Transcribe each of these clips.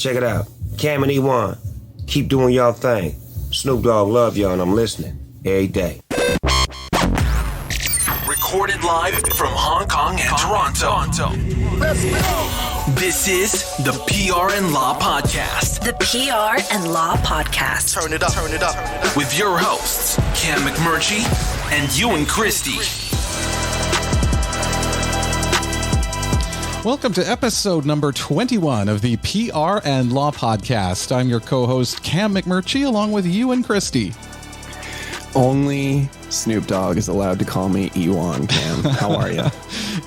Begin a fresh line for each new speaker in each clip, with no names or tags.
Check it out. Cam and Ewan, keep doing y'all thing. Snoop Dogg love y'all and I'm listening every day.
Recorded live from Hong Kong and Toronto. Let's go. This is the PR and Law Podcast.
The PR and Law Podcast.
Turn it up. With your hosts, Cam McMurchie and Ewan Christie.
Welcome to episode number 21 of the PR and Law Podcast. I'm your co-host, Cam McMurchie, along with Ewan Christie.
Only Snoop Dogg is allowed to call me Ewan, Cam. How are you?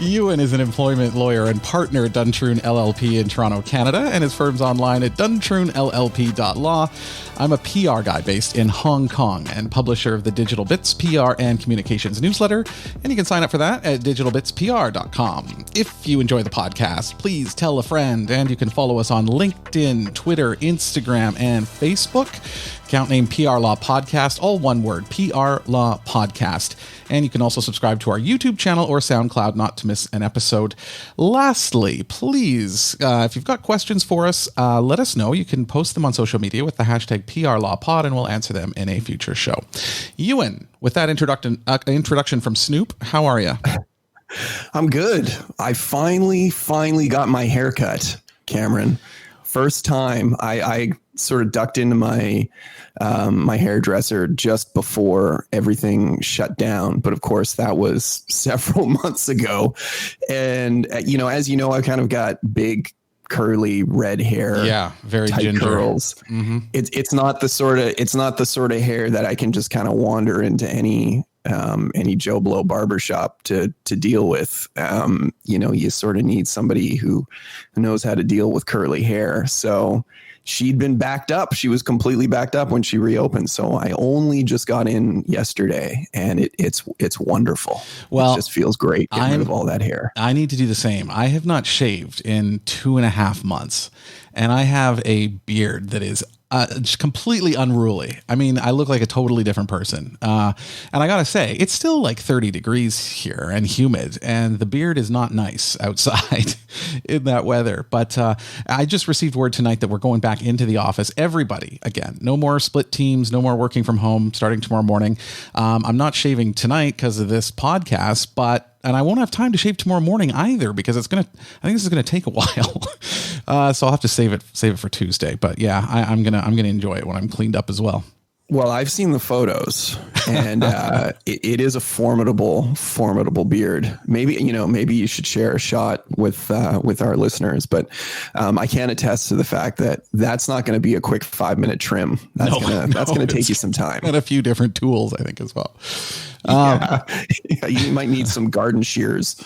Ewan is an employment lawyer and partner at Duntroon LLP in Toronto, Canada, and his firm's online at duntroonllp.law. I'm a PR guy based in Hong Kong and publisher of the Digital Bits PR and Communications newsletter, and you can sign up for that at digitalbitspr.com. If you enjoy the podcast, please tell a friend, and you can follow us on LinkedIn, Twitter, Instagram, and Facebook. Account name PR Law Podcast, all one word, PR Law Podcast. And you can also subscribe to our YouTube channel or SoundCloud not to miss an episode. Lastly, please, if you've got questions for us, let us know. You can post them on social media with the hashtag PRLawPod, and we'll answer them in a future show. Ewan, with that introduction from Snoop, how are you?
I'm good. I finally got my haircut, Cameron. First time. I sort of ducked into my my hairdresser just before everything shut down. But of course, that was several months ago. And, as you know, I kind of got big, curly red hair.
Yeah, very
tight
ginger
curls.
Mm-hmm.
It's not the sort of hair that I can just kind of wander into any Joe Blow barbershop to deal with. You sort of need somebody who knows how to deal with curly hair. So she'd been backed up. She was completely backed up when she reopened. So I only just got in yesterday, and it's wonderful. Well, it just feels great getting rid of all that hair.
I need to do the same. I have not shaved in 2.5 months, and I have a beard that is just completely unruly. I mean, I look like a totally different person. And I gotta say, it's still like 30 degrees here and humid, and the beard is not nice outside in that weather. But I just received word tonight that we're going back into the office. Everybody, again, no more split teams, no more working from home starting tomorrow morning. I'm not shaving tonight because of this podcast, and I won't have time to shave tomorrow morning either, because I think this is gonna take a while. So I'll have to save it for Tuesday. But yeah, I'm gonna enjoy it when I'm cleaned up as well.
Well, I've seen the photos, and it is a formidable beard. Maybe you should share a shot with our listeners. But I can attest to the fact that that's not going to be a quick 5-minute trim. That's going to take you some time
and a few different tools, I think, as well.
You might need some garden shears.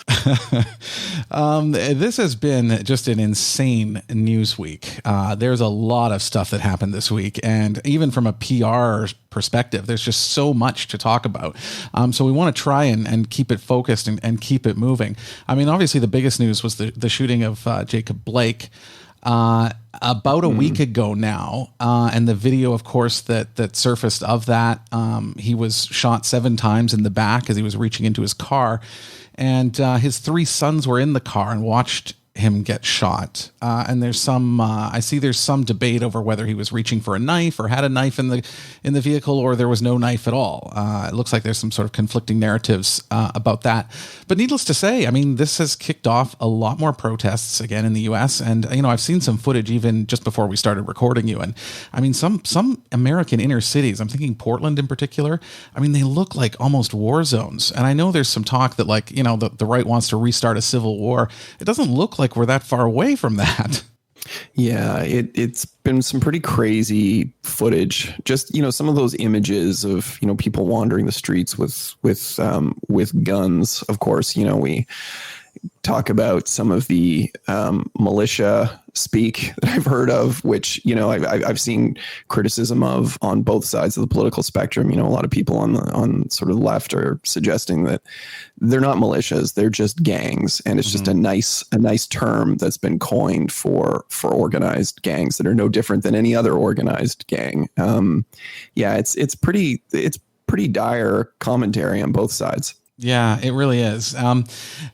This has been just an insane news week. There's a lot of stuff that happened this week, and even from a PR perspective, there's just so much to talk about. So we want to try and keep it focused and keep it moving. I mean, obviously the biggest news was the shooting of Jacob Blake about a week ago now, and the video, of course, that surfaced of that. He was shot 7 times in the back as he was reaching into his car, and his 3 sons were in the car and watched him get shot. And there's some debate over whether he was reaching for a knife or had a knife in the vehicle, or there was no knife at all. It looks like there's some sort of conflicting narratives about that. But needless to say, I mean, this has kicked off a lot more protests again in the US. And, I've seen some footage even just before we started recording you. And I mean, some American inner cities, I'm thinking Portland in particular, I mean, they look like almost war zones. And I know there's some talk that the right wants to restart a civil war. It doesn't look like we're that far away from that.
Yeah, it's been some pretty crazy footage. Just, some of those images of, people wandering the streets with guns. Of course, we talk about some of the militia speak that I've heard of, which, I've seen criticism of on both sides of the political spectrum. A lot of people on sort of the left are suggesting that they're not militias, they're just gangs. And it's just a nice term that's been coined for organized gangs that are no different than any other organized gang. It's pretty dire commentary on both sides.
Yeah, it really is. And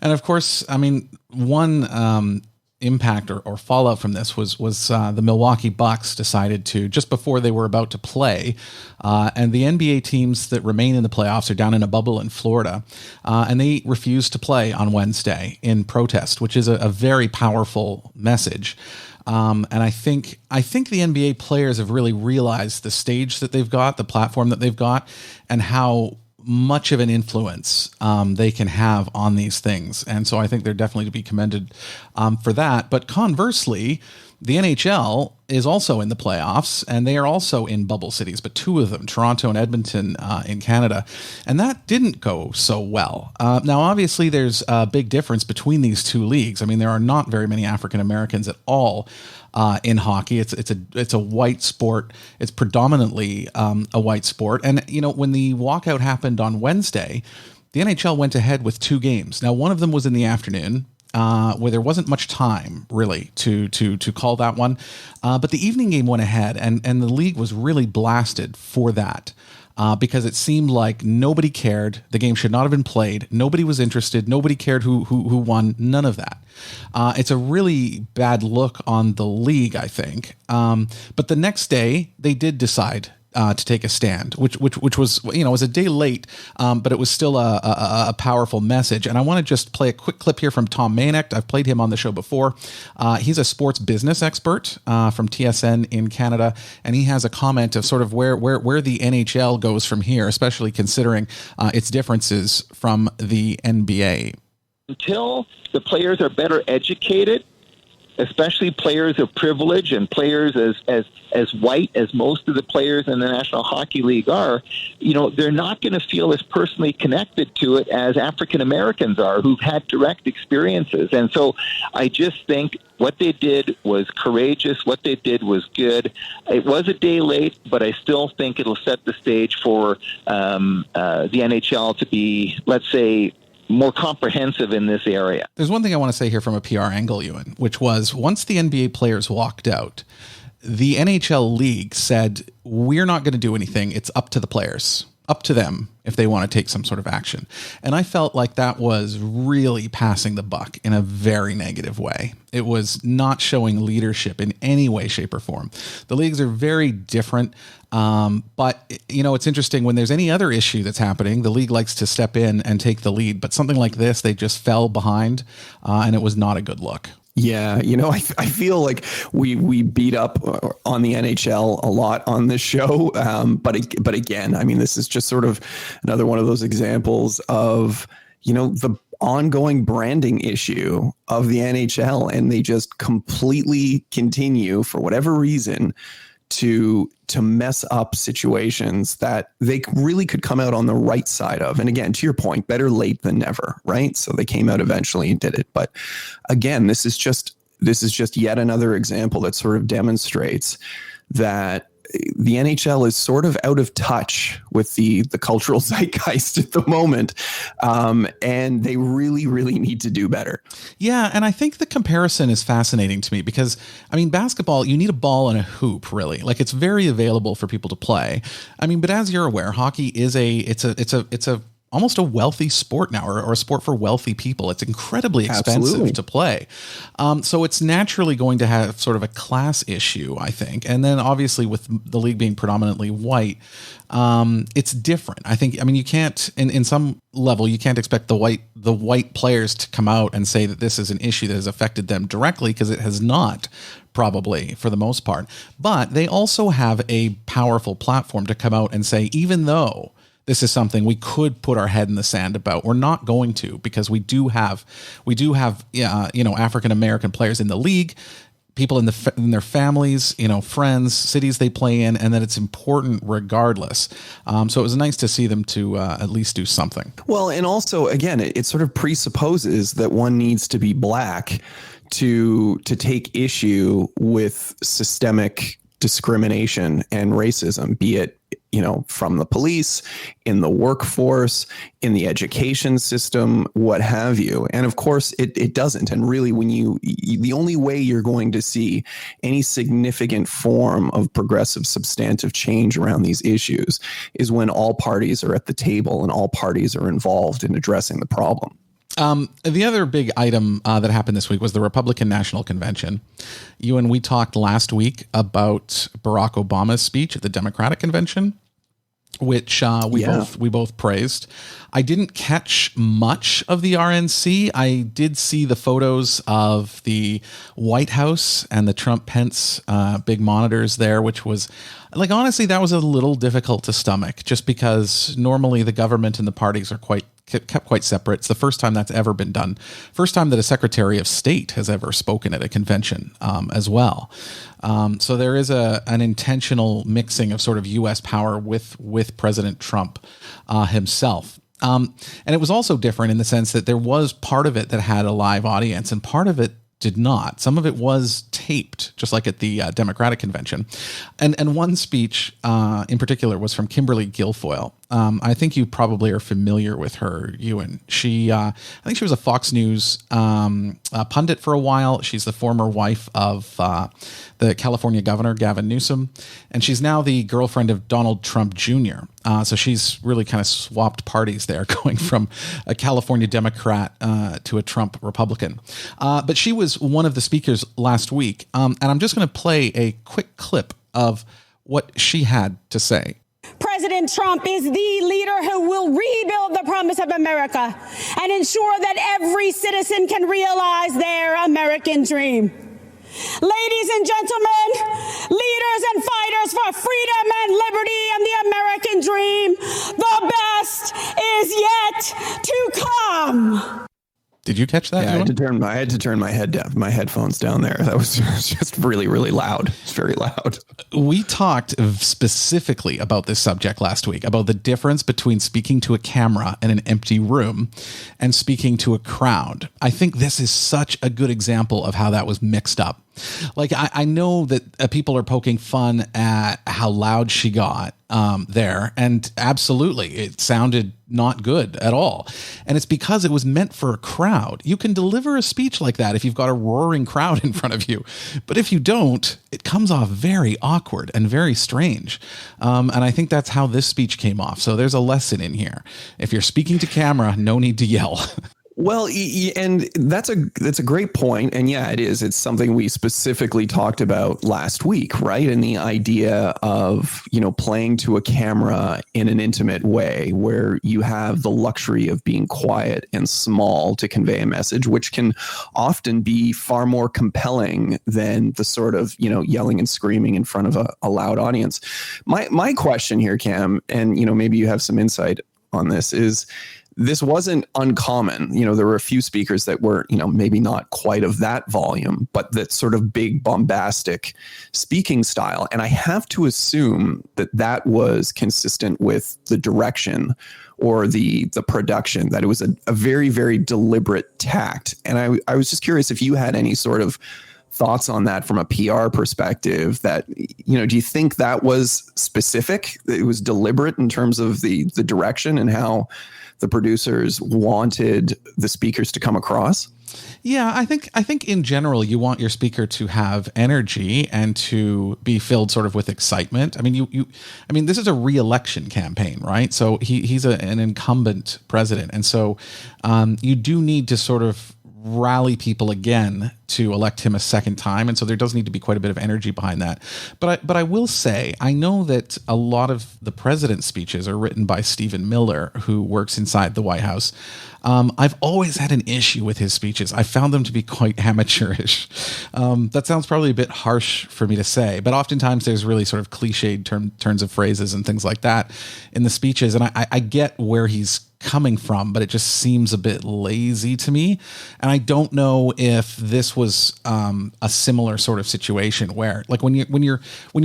of course, I mean, one impact or fallout from this was the Milwaukee Bucks decided to, just before they were about to play, and the NBA teams that remain in the playoffs are down in a bubble in Florida, and they refused to play on Wednesday in protest, which is a very powerful message. And I think the NBA players have really realized the stage that they've got, the platform that they've got, and how much of an influence they can have on these things. And so I think they're definitely to be commended for that. But conversely, the NHL is also in the playoffs, and they are also in bubble cities, but two of them, Toronto and Edmonton in Canada. And that didn't go so well. Now, obviously, there's a big difference between these two leagues. I mean, there are not very many African Americans at all in hockey. It's a white sport. It's predominantly a white sport. And, you know, when the walkout happened on Wednesday, the NHL went ahead with two games. Now, one of them was in the afternoon, where there wasn't much time really to call that one. But the evening game went ahead, and the league was really blasted for that. Because it seemed like nobody cared. The game should not have been played. Nobody was interested. Nobody cared who won. None of that. It's a really bad look on the league, I think. But the next day, they did decide to take a stand, which was, you know, was a day late, but it was still a powerful message. And I want to just play a quick clip here from Tom Manek. I've played him on the show before. He's a sports business expert from TSN in Canada, and he has a comment of sort of where the NHL goes from here, especially considering its differences from the NBA.
Until the players are better educated, especially players of privilege and players as white as most of the players in the National Hockey League are, you know, they're not going to feel as personally connected to it as African Americans are, who've had direct experiences. And so I just think what they did was courageous. What they did was good. It was a day late, but I still think it'll set the stage for the NHL to be, let's say, more comprehensive in this area.
There's one thing I want to say here from a PR angle, Ewan, which was once the NBA players walked out, the NHL league said, we're not going to do anything. It's up to the players, up to them if they want to take some sort of action. And I felt like that was really passing the buck in a very negative way. It was not showing leadership in any way, shape, or form. The leagues are very different. But, you know, it's interesting when there's any other issue that's happening, the league likes to step in and take the lead. But something like this, they just fell behind, and it was not a good look.
Yeah, you know, I feel like we beat up on the NHL a lot on this show, but again, I mean, this is just sort of another one of those examples of, you know, the ongoing branding issue of the NHL, and they just completely continue for whatever reason to mess up situations that they really could come out on the right side of. And again, to your point, better late than never, right? So they came out eventually and did it. But again, this is just yet another example that sort of demonstrates that the NHL is sort of out of touch with the cultural zeitgeist at the moment. And they really, really need to do better.
Yeah. And I think the comparison is fascinating to me because, I mean, basketball, you need a ball and a hoop, really. Like, it's very available for people to play. I mean, but as you're aware, hockey is it's a almost a wealthy sport now, or a sport for wealthy people. It's incredibly expensive
Absolutely.
to play. So it's naturally going to have sort of a class issue, I think. And then obviously with the league being predominantly white, it's different. I think, I mean, you can't, in some level, you can't expect the white players to come out and say that this is an issue that has affected them directly, because it has not, probably, for the most part. But they also have a powerful platform to come out and say, even though this is something we could put our head in the sand about, we're not going to, because we do have African American players in the league, people in their families, you know, friends, cities they play in, and that it's important regardless. So it was nice to see them to at least do something.
Well, and also, again, it sort of presupposes that one needs to be black to take issue with systemic discrimination and racism, be it, you know, from the police, in the workforce, in the education system, what have you. And of course, it doesn't. And really, when the only way you're going to see any significant form of progressive substantive change around these issues is when all parties are at the table and all parties are involved in addressing the problem.
The other big item that happened this week was the Republican National Convention. Ewan, we talked last week about Barack Obama's speech at the Democratic Convention, which we both praised. I didn't catch much of the RNC. I did see the photos of the White House and the Trump-Pence big monitors there, which was, like, honestly, that was a little difficult to stomach, just because normally the government and the parties are kept quite separate. It's the first time that's ever been done. First time that a Secretary of State has ever spoken at a convention as well. So there is an intentional mixing of sort of U.S. power with President Trump himself. And it was also different in the sense that there was part of it that had a live audience and part of it did not. Some of it was taped, just like at the Democratic Convention. And one speech in particular was from Kimberly Guilfoyle. I think you probably are familiar with her, Ewan. I think she was a Fox News pundit for a while. She's the former wife of the California governor, Gavin Newsom, and she's now the girlfriend of Donald Trump Jr. So she's really kind of swapped parties there, going from a California Democrat to a Trump Republican. But she was one of the speakers last week, and I'm just going to play a quick clip of what she had to say.
President Trump is the leader who will rebuild the promise of America and ensure that every citizen can realize their American dream. Ladies and gentlemen, leaders and fighters for freedom and liberty and the American dream, the best is yet to come.
Did you catch that?
Yeah, I had to turn my headphones down there. That was just really, really loud. It's very loud.
We talked specifically about this subject last week, about the difference between speaking to a camera in an empty room and speaking to a crowd. I think this is such a good example of how that was mixed up. Like, I know that people are poking fun at how loud she got there, and absolutely, it sounded not good at all. And it's because it was meant for a crowd. You can deliver a speech like that if you've got a roaring crowd in front of you. But if you don't, it comes off very awkward and very strange. And I think that's how this speech came off. So there's a lesson in here. If you're speaking to camera, no need to yell.
Well, and that's a great point. And yeah, it is. It's something we specifically talked about last week, right? And the idea of, playing to a camera in an intimate way where you have the luxury of being quiet and small to convey a message, which can often be far more compelling than the sort of, yelling and screaming in front of a loud audience. My question here, Cam, and, maybe you have some insight on this, is this wasn't uncommon. There were a few speakers that were, maybe not quite of that volume, but that sort of big bombastic speaking style. And I have to assume that was consistent with the direction or the production, that it was a very, very deliberate tact. And I was just curious if you had any sort of thoughts on that from a PR perspective, that, do you think that was specific? It was deliberate in terms of the direction and how the producers wanted the speakers to come across?
Yeah, I think in general, you want your speaker to have energy and to be filled sort of with excitement. I mean, this is a re-election campaign, right? So he's an incumbent president. And so you do need to sort of rally people again to elect him a second time. And so there does need to be quite a bit of energy behind that. But I will say, I know that a lot of the president's speeches are written by Stephen Miller, who works inside the White House. I've always had an issue with his speeches. I found them to be quite amateurish. That sounds probably a bit harsh for me to say, but oftentimes there's really sort of cliched turns of phrases and things like that in the speeches. And I get where he's coming from, but it just seems a bit lazy to me. And I don't know if this was a similar sort of situation where, like, when you're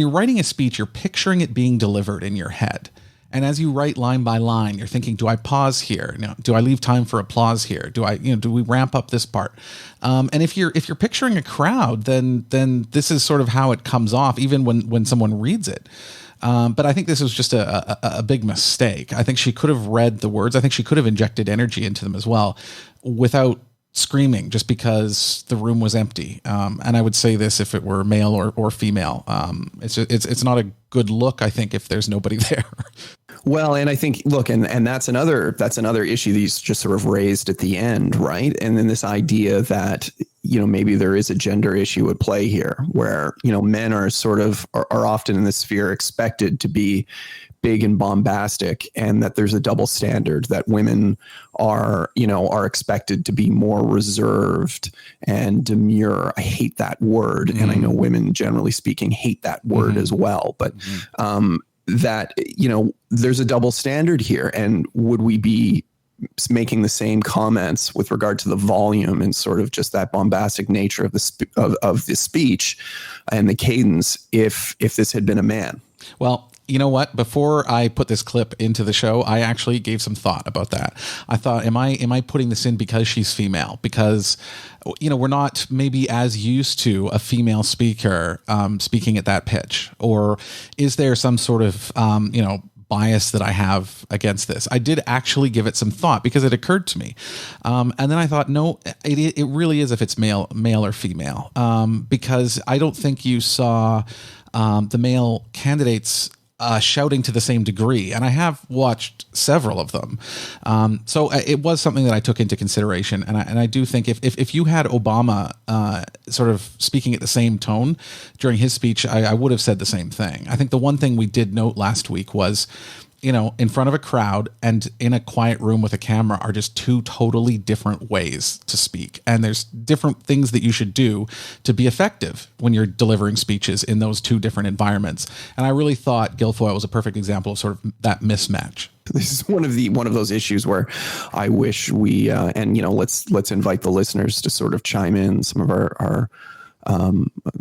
writing a speech, you're picturing it being delivered in your head. And as you write line by line, you're thinking, do I pause here? No, do I leave time for applause here? Do we ramp up this part? And if you're picturing a crowd, then this is sort of how it comes off, even when someone reads it. But I think this was just a big mistake. I think she could have read the words. I think she could have injected energy into them as well without screaming, just because the room was empty. And I would say this if it were male or female. It's not a good look, I think, if there's nobody there.
Well, and I think, look, and that's another issue that he's just sort of raised at the end, right? And then this idea that, maybe there is a gender issue at play here where, men are are often in this sphere expected to be big and bombastic, and that there's a double standard that women are expected to be more reserved and demure. I hate that word. And I know women, generally speaking, hate that word as well. But, that, there's a double standard here. And would we be making the same comments with regard to the volume and sort of just that bombastic nature of the speech and the cadence if this had been a man?
Well, you know what? Before I put this clip into the show, I actually gave some thought about that. I thought, am I putting this in because she's female? Because, we're not maybe as used to a female speaker speaking at that pitch, or is there some sort of bias that I have against this? I did actually give it some thought because it occurred to me, and then I thought, no, it really is if it's male or female, because I don't think you saw the male candidates shouting to the same degree. And I have watched several of them. So it was something that I took into consideration. And I do think if you had Obama sort of speaking at the same tone during his speech, I would have said the same thing. I think the one thing we did note last week was, in front of a crowd and in a quiet room with a camera are just two totally different ways to speak. And there's different things that you should do to be effective when you're delivering speeches in those two different environments. And I really thought Guilfoyle was a perfect example of sort of that mismatch.
This is one of those issues where I wish we let's invite the listeners to sort of chime in. Some of our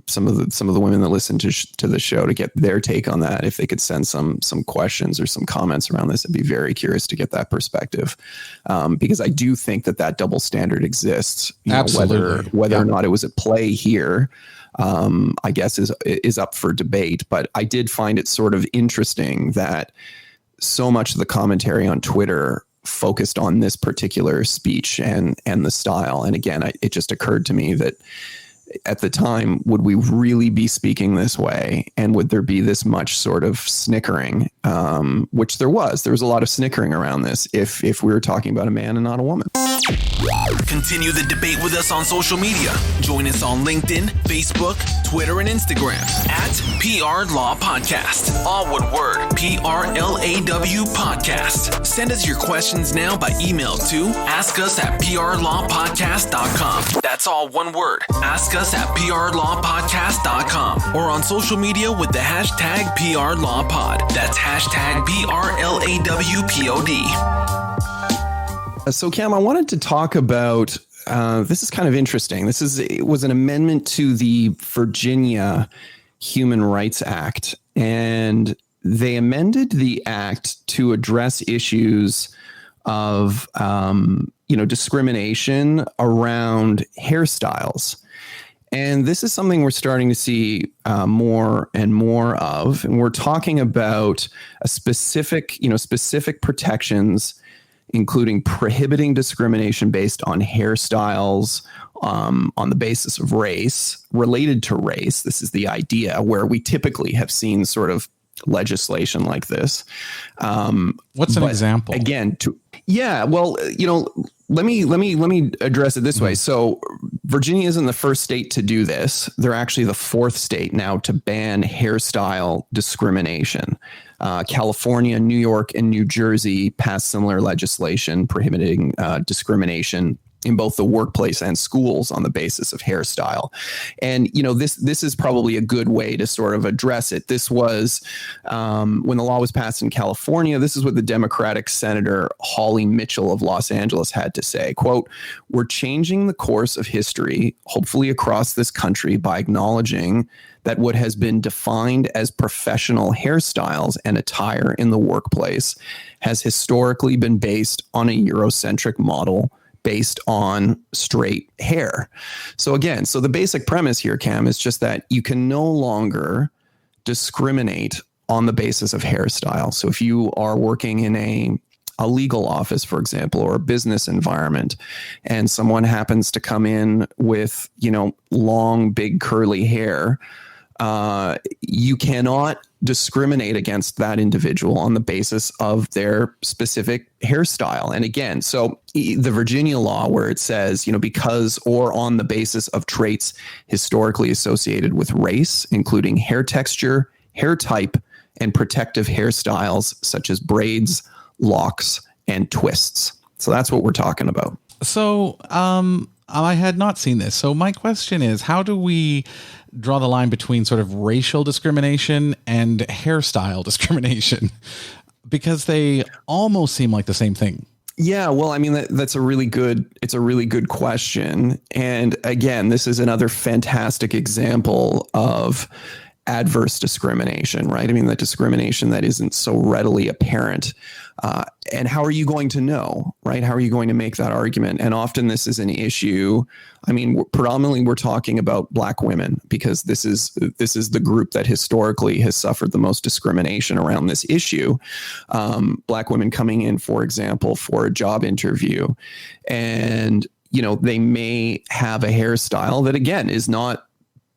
some of the women that listen to the show to get their take on that. If they could send some questions or some comments around this, I'd be very curious to get that perspective, because I do think that double standard exists.
Absolutely.
Whether or not it was at play here, I guess is up for debate. But I did find it sort of interesting that so much of the commentary on Twitter focused on this particular speech and the style. And again, it just occurred to me that at the time, would we really be speaking this way? And would there be this much sort of snickering, which there was a lot of snickering around this if we were talking about a man and not a woman.
Continue the debate with us on social media. Join us on LinkedIn, Facebook, Twitter, and Instagram at PR Law Podcast. All one word, PRLAW Podcast. Send us your questions now by email to askus@prlawpodcast.com. That's all one word. Ask us at prlawpodcast.com or on social media with the hashtag PRLawPod. That's hashtag PRLAWPOD.
So, Cam, I wanted to talk about, this is kind of interesting. It was an amendment to the Virginia Human Rights Act, and they amended the act to address issues of, discrimination around hairstyles. And this is something we're starting to see more and more of. And we're talking about specific protections, including prohibiting discrimination based on hairstyles on the basis of race, related to race. This is the idea where we typically have seen sort of legislation like this.
What's an example?
Again, let me address it this way. So Virginia isn't the first state to do this. They're actually the fourth state now to ban hairstyle discrimination. California, New York, and New Jersey passed similar legislation prohibiting discrimination in both the workplace and schools on the basis of hairstyle. And, this is probably a good way to sort of address it. This was when the law was passed in California. This is what the Democratic Senator Holly Mitchell of Los Angeles had to say, quote, "We're changing the course of history, hopefully across this country, by acknowledging that what has been defined as professional hairstyles and attire in the workplace has historically been based on a Eurocentric model based on straight hair." So again, the basic premise here, Cam, is just that you can no longer discriminate on the basis of hairstyle. So if you are working in a legal office, for example, or a business environment, and someone happens to come in with, long, big curly hair, you cannot discriminate against that individual on the basis of their specific hairstyle. And again, so the Virginia law, where it says, because or on the basis of traits historically associated with race, including hair texture, hair type, and protective hairstyles such as braids, locks, and twists. So that's what we're talking about.
So I had not seen this. So my question is, how do we draw the line between sort of racial discrimination and hairstyle discrimination? Because they almost seem like the same thing.
Yeah, well, I mean, it's a really good question. And again, this is another fantastic example of adverse discrimination, right? I mean, the discrimination that isn't so readily apparent. And how are you going to know, right? How are you going to make that argument? And often this is an issue. I mean, predominantly we're talking about Black women, because this is the group that historically has suffered the most discrimination around this issue. Black women coming in, for example, for a job interview, and they may have a hairstyle that, again, is not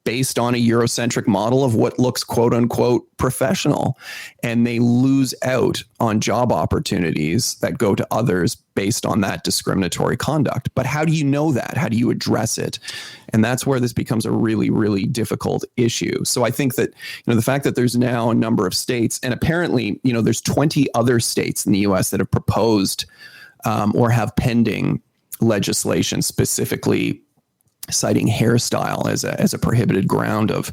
based on a Eurocentric model of what looks quote unquote professional, and they lose out on job opportunities that go to others based on that discriminatory conduct. But how do you know that? How do you address it? And that's where this becomes a really, really difficult issue. So I think that, the fact that there's now a number of states, and apparently, there's 20 other states in the US that have proposed or have pending legislation specifically citing hairstyle as a prohibited ground of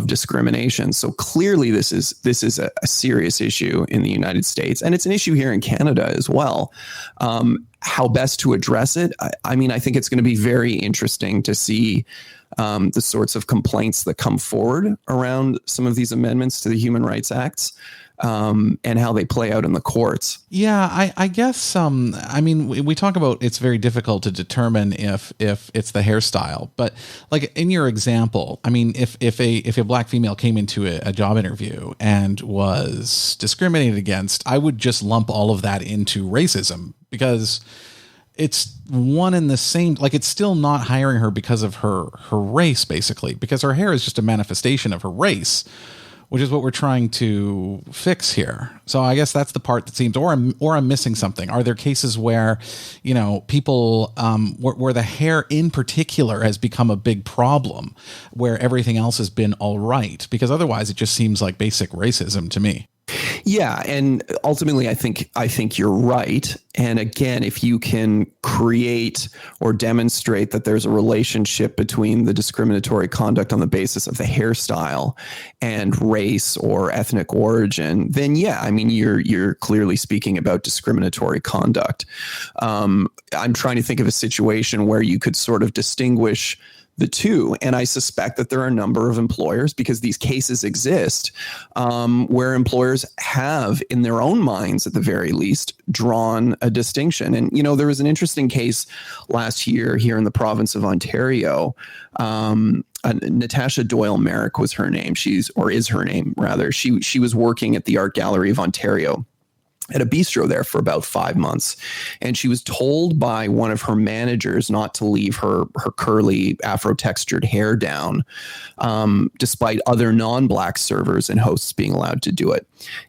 discrimination. So clearly this is a serious issue in the United States, and it's an issue here in Canada as well. How best to address it? I mean, I think it's going to be very interesting to see the sorts of complaints that come forward around some of these amendments to the Human Rights Acts. And how they play out in the courts. Yeah, I guess, I mean, we talk about it's very difficult to determine if it's the hairstyle, but like in your example, I mean, if a Black female came into a job interview and was discriminated against, I would just lump all of that into racism, because it's one and the same. Like, it's still not hiring her because of her race, basically, because her hair is just a manifestation of her race, which is what we're trying to fix here. So I guess that's the part that seems, or I'm missing something. Are there cases where, people, where the hair in particular has become a big problem, where everything else has been all right? Because otherwise it just seems like basic racism to me. Yeah, and ultimately, I think you're right. And again, if you can create or demonstrate that there's a relationship between the discriminatory conduct on the basis of the hairstyle and race or ethnic origin, then yeah, I mean, you're clearly speaking about discriminatory conduct. I'm trying to think of a situation where you could sort of distinguish the two. And I suspect that there are a number of employers, because these cases exist, where employers have, in their own minds at the very least, drawn a distinction. And, there was an interesting case last year here in the province of Ontario. Natasha Doyle Merrick was her name. Is her name, rather. She was working at the Art Gallery of Ontario at a bistro there for about 5 months. And she was told by one of her managers not to leave her curly Afro-textured hair down, despite other non-Black servers and hosts being allowed to do it.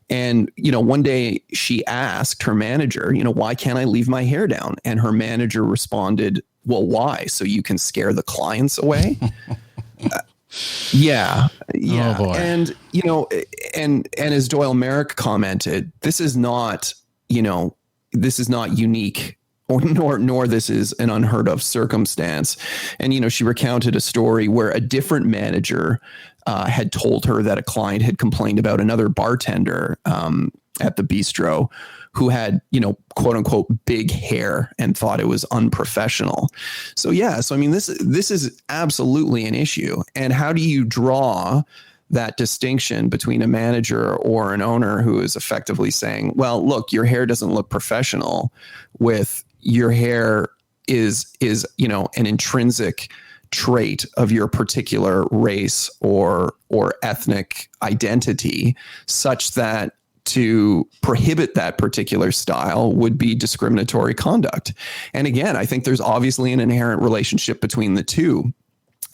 And, one day she asked her manager, why can't I leave my hair down? And her manager responded, well, why? So you can scare the clients away? Yeah. Oh, boy. And, and as Doyle Merrick commented, this is not unique, nor this is an unheard of circumstance. And, she recounted a story where a different manager had told her that a client had complained about another bartender at the bistro who had, quote unquote, big hair, and thought it was unprofessional. So, yeah. So, I mean, this is absolutely an issue. And how do you draw that distinction between a manager or an owner who is effectively saying, well, look, your hair doesn't look professional, with your hair is, an intrinsic trait of your particular race or ethnic identity, such that to prohibit that particular style would be discriminatory conduct. And again, I think there's obviously an inherent relationship between the two.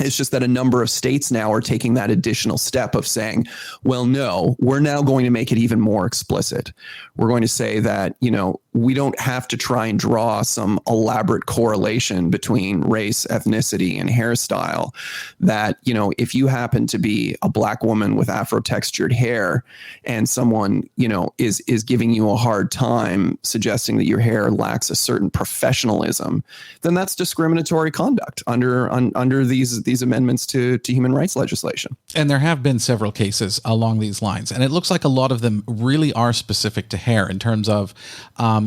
It's just that a number of states now are taking that additional step of saying, well, no, we're now going to make it even more explicit. We're going to say that, we don't have to try and draw some elaborate correlation between race, ethnicity, and hairstyle. That, if you happen to be a Black woman with Afro-textured hair and someone, is giving you a hard time suggesting that your hair lacks a certain professionalism, then that's discriminatory conduct under these amendments to human rights legislation.
And there have been several cases along these lines. And it looks like a lot of them really are specific to hair in terms of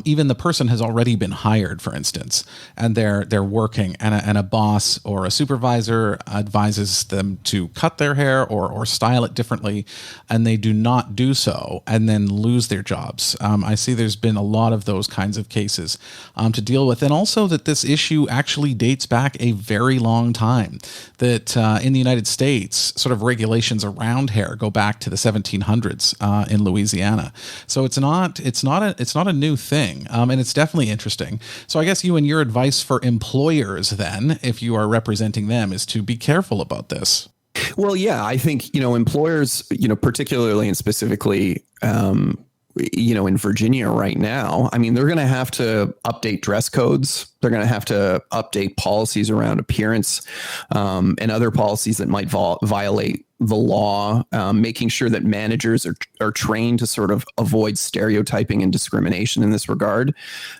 even the person has already been hired, for instance, and they're working and a boss or a supervisor advises them to cut their hair or style it differently, and they do not do so and then lose their jobs. I see there's been a lot of those kinds of cases to deal with. And also that this issue actually dates back a very long time. That in the United States, sort of regulations around hair go back to the 1700s in Louisiana. So it's not a new thing, and it's definitely interesting. So I guess Ewan, your advice for employers then, if you are representing them, is to be careful about this.
Well, yeah, I think employers, particularly and specifically, in Virginia right now, I mean, they're going to have to update dress codes. They're going to have to update policies around appearance and other policies that might violate the law, making sure that managers are trained to sort of avoid stereotyping and discrimination in this regard.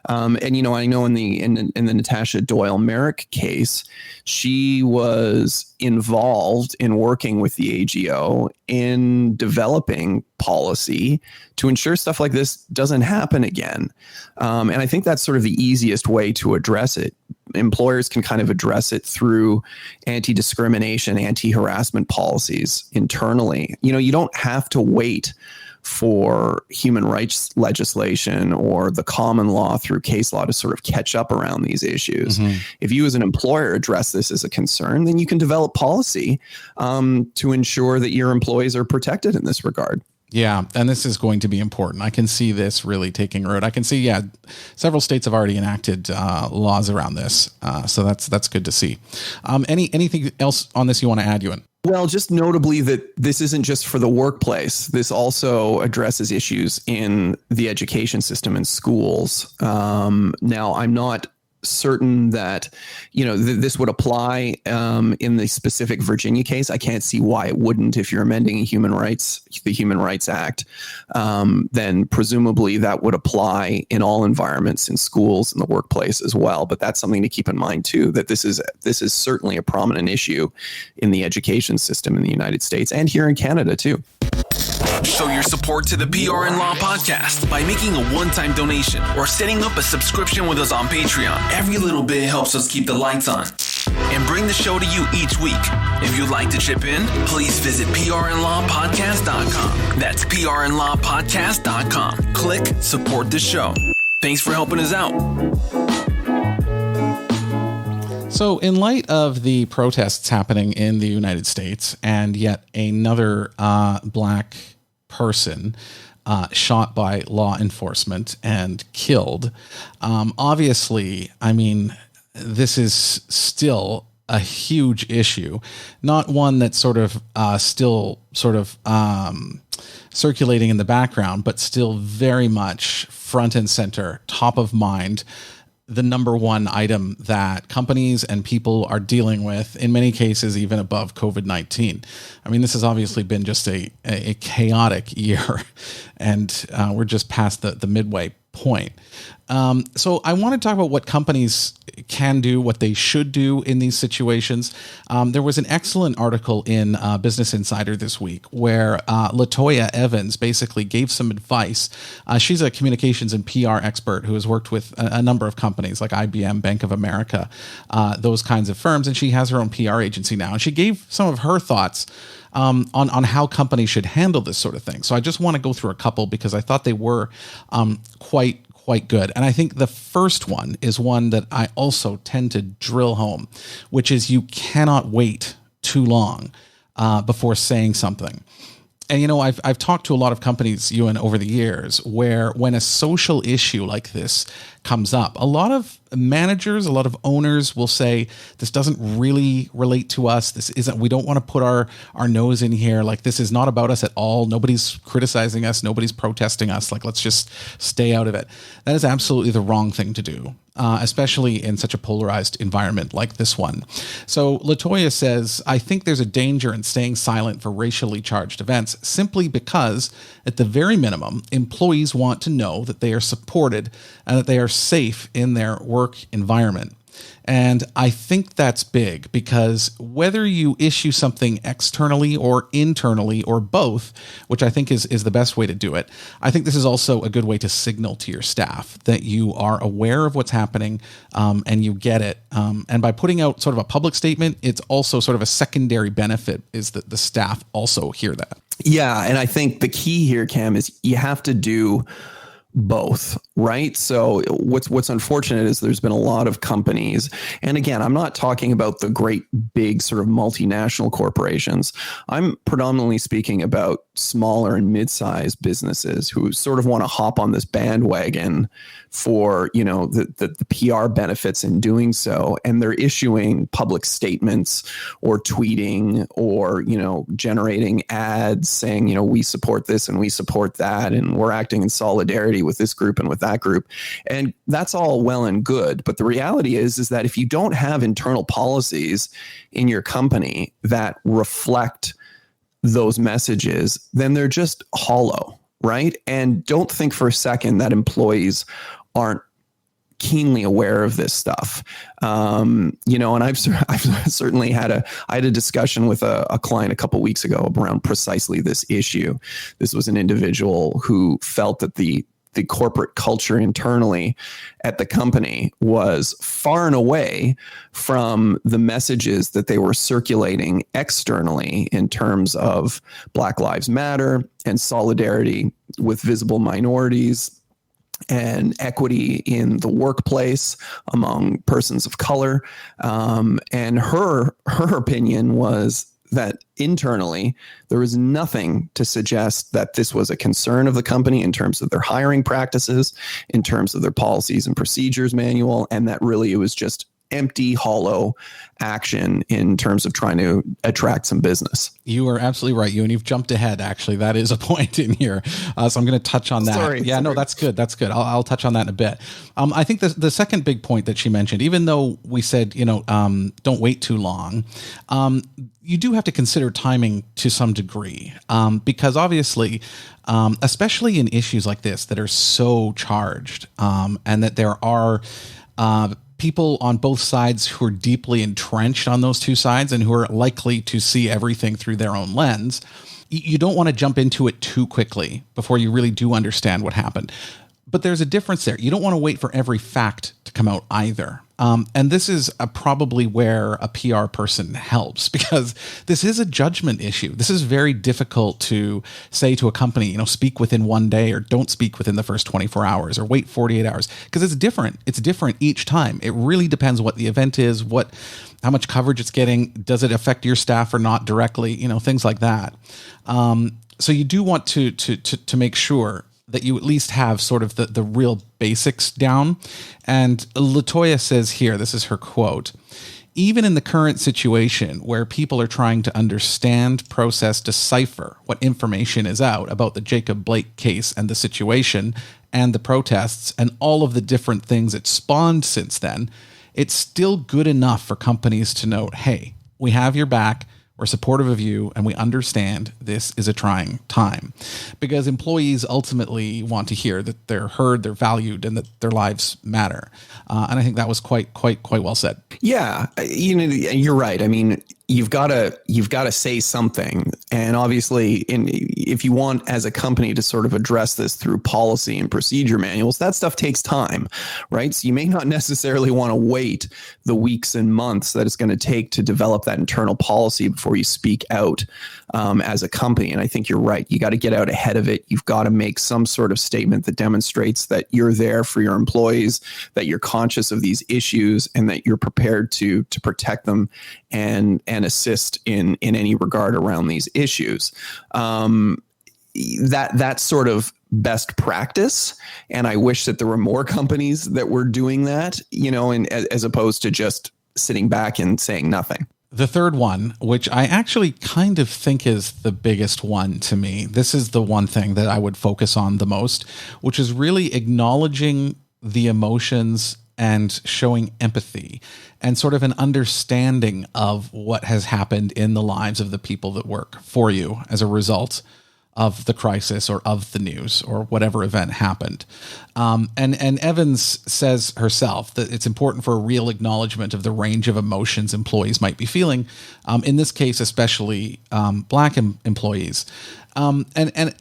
And I know in the Natasha Doyle Merrick case, she was involved in working with the AGO in developing policy to ensure stuff like this doesn't happen again. And I think that's sort of the easiest way to address it. Employers can kind of address it through anti-discrimination, anti-harassment policies internally. You don't have to wait for human rights legislation or the common law through case law to sort of catch up around these issues. Mm-hmm. If you as an employer address this as a concern, then you can develop policy to ensure that your employees are protected in this regard.
Yeah, and this is going to be important. I can see this really taking root. I can see, several states have already enacted laws around this, so that's good to see. Anything else on this you want to add, Ewan?
Well, just notably that this isn't just for the workplace. This also addresses issues in the education system in schools. Now, I'm not certain that this would apply in the specific Virginia case. I can't see why it wouldn't. If you're amending the Human Rights Act, then presumably that would apply in all environments, in schools, in the workplace as well. But that's something to keep in mind too, that this is certainly a prominent issue in the education system in the United States and here in Canada too.
Show your support to the PR and Law podcast by making a one-time donation or setting up a subscription with us on Patreon. Every little bit helps us keep the lights on and bring the show to you each week. If you'd like to chip in, please visit prandlawpodcast.com. That's prandlawpodcast.com. Click support the show. Thanks for helping us out.
So in light of the protests happening in the United States and yet another Black person shot by law enforcement and killed, obviously, I mean, this is still a huge issue, not one that's still circulating in the background, but still very much front and center, top of mind, the number one item that companies and people are dealing with, in many cases, even above COVID-19. I mean, this has obviously been just a chaotic year, and we're just past the midway point. So I want to talk about what companies can do, what they should do in these situations. There was an excellent article in Business Insider this week where Latoya Evans basically gave some advice. She's a communications and PR expert who has worked with a number of companies like IBM, Bank of America, those kinds of firms, and she has her own PR agency now. And she gave some of her thoughts on how companies should handle this sort of thing. So I just want to go through a couple because I thought they were quite good. And I think the first one is one that I also tend to drill home, which is you cannot wait too long before saying something. And, I've talked to a lot of companies, Ewan, over the years, where when a social issue like this comes up, a lot of managers, a lot of owners will say, this doesn't really relate to us. We don't want to put our nose in here. Like, this is not about us at all. Nobody's criticizing us. Nobody's protesting us. Like, let's just stay out of it. That is absolutely the wrong thing to do. Especially in such a polarized environment like this one. So Latoya says, I think there's a danger in staying silent for racially charged events simply because, at the very minimum, employees want to know that they are supported and that they are safe in their work environment. And I think that's big because whether you issue something externally or internally or both, which I think is the best way to do it, I think this is also a good way to signal to your staff that you are aware of what's happening and you get it. And by putting out sort of a public statement, it's also sort of a secondary benefit is that the staff also hear that.
Yeah. And I think the key here, Cam, is you have to do both, right? So what's unfortunate is there's been a lot of companies, and again, I'm not talking about the great big sort of multinational corporations. I'm predominantly speaking about smaller and mid-sized businesses who sort of want to hop on this bandwagon for, you know, the PR benefits in doing so, and they're issuing public statements or tweeting or, you know, generating ads saying, you know, we support this and we support that and we're acting in solidarity with this group and with that group. And that's all well and good. But the reality is that if you don't have internal policies in your company that reflect those messages, then they're just hollow, right? And don't think for a second that employees aren't keenly aware of this stuff. You know, and I've certainly had a discussion with a client a couple of weeks ago around precisely this issue. This was an individual who felt that the corporate culture internally at the company was far and away from the messages that they were circulating externally in terms of Black Lives Matter and solidarity with visible minorities and equity in the workplace among persons of color. And her opinion was that internally, there was nothing to suggest that this was a concern of the company in terms of their hiring practices, in terms of their policies and procedures manual, and that really it was just empty, hollow action in terms of trying to attract some business.
You are absolutely right, Ewan. You've jumped ahead. Actually, that is a point in here. So I'm going to touch on that.
Sorry.
No, that's good. That's good. I'll touch on that in a bit. I think the second big point that she mentioned, even though we said, you know, don't wait too long, you do have to consider timing to some degree, because obviously, especially in issues like this that are so charged, and that there are people on both sides who are deeply entrenched on those two sides and who are likely to see everything through their own lens, you don't want to jump into it too quickly before you really do understand what happened. But there's a difference there. You don't want to wait for every fact to come out either. And this is probably where a PR person helps, because this is a judgment issue. This is very difficult to say to a company, you know, speak within 1 day or don't speak within the first 24 hours or wait 48 hours, because it's different. It's different each time. It really depends what the event is, how much coverage it's getting. Does it affect your staff or not directly? You know, things like that. So you do want to make sure that you at least have sort of the real basics down. And Latoya says here, this is her quote, "Even in the current situation where people are trying to understand, process, decipher what information is out about the Jacob Blake case and the situation and the protests and all of the different things it spawned since then, it's still good enough for companies to note, hey, we have your back, we're supportive of you, and we understand this is a trying time," because employees ultimately want to hear that they're heard, they're valued, and that their lives matter. And I think that was quite well said.
Yeah, you know, you're right. I mean, you've got to say something, and obviously, if you want as a company to sort of address this through policy and procedure manuals, that stuff takes time, right? So you may not necessarily want to wait the weeks and months that it's going to take to develop that internal policy before you speak out as a company. And I think you're right. You got to get out ahead of it. You've got to make some sort of statement that demonstrates that you're there for your employees, that you're conscious of these issues, and that you're prepared to protect them and assist in any regard around these issues. that's sort of best practice. And I wish that there were more companies that were doing that, and as opposed to just sitting back and saying nothing.
The third one, which I actually kind of think is the biggest one to me, this is the one thing that I would focus on the most, which is really acknowledging the emotions and showing empathy and sort of an understanding of what has happened in the lives of the people that work for you as a result of the crisis or of the news or whatever event happened. And Evans says herself that it's important for a real acknowledgement of the range of emotions employees might be feeling. In this case, especially Black employees. And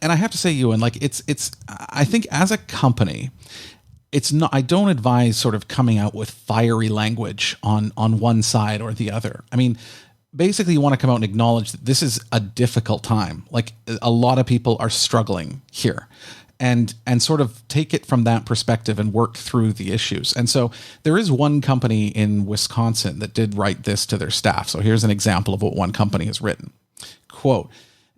I have to say, Ewan, like it's I think as a company, it's not, I don't advise sort of coming out with fiery language on one side or the other. I mean, basically you want to come out and acknowledge that this is a difficult time. Like a lot of people are struggling here, and sort of take it from that perspective and work through the issues. And so there is one company in Wisconsin that did write this to their staff. So here's an example of what one company has written. Quote,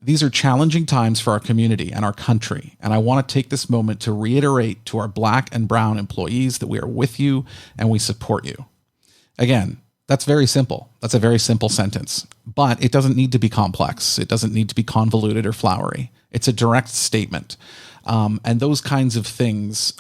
"These are challenging times for our community and our country, and I want to take this moment to reiterate to our Black and brown employees that we are with you and we support you." Again, that's very simple. That's a very simple sentence, but it doesn't need to be complex. It doesn't need to be convoluted or flowery. It's a direct statement. And those kinds of things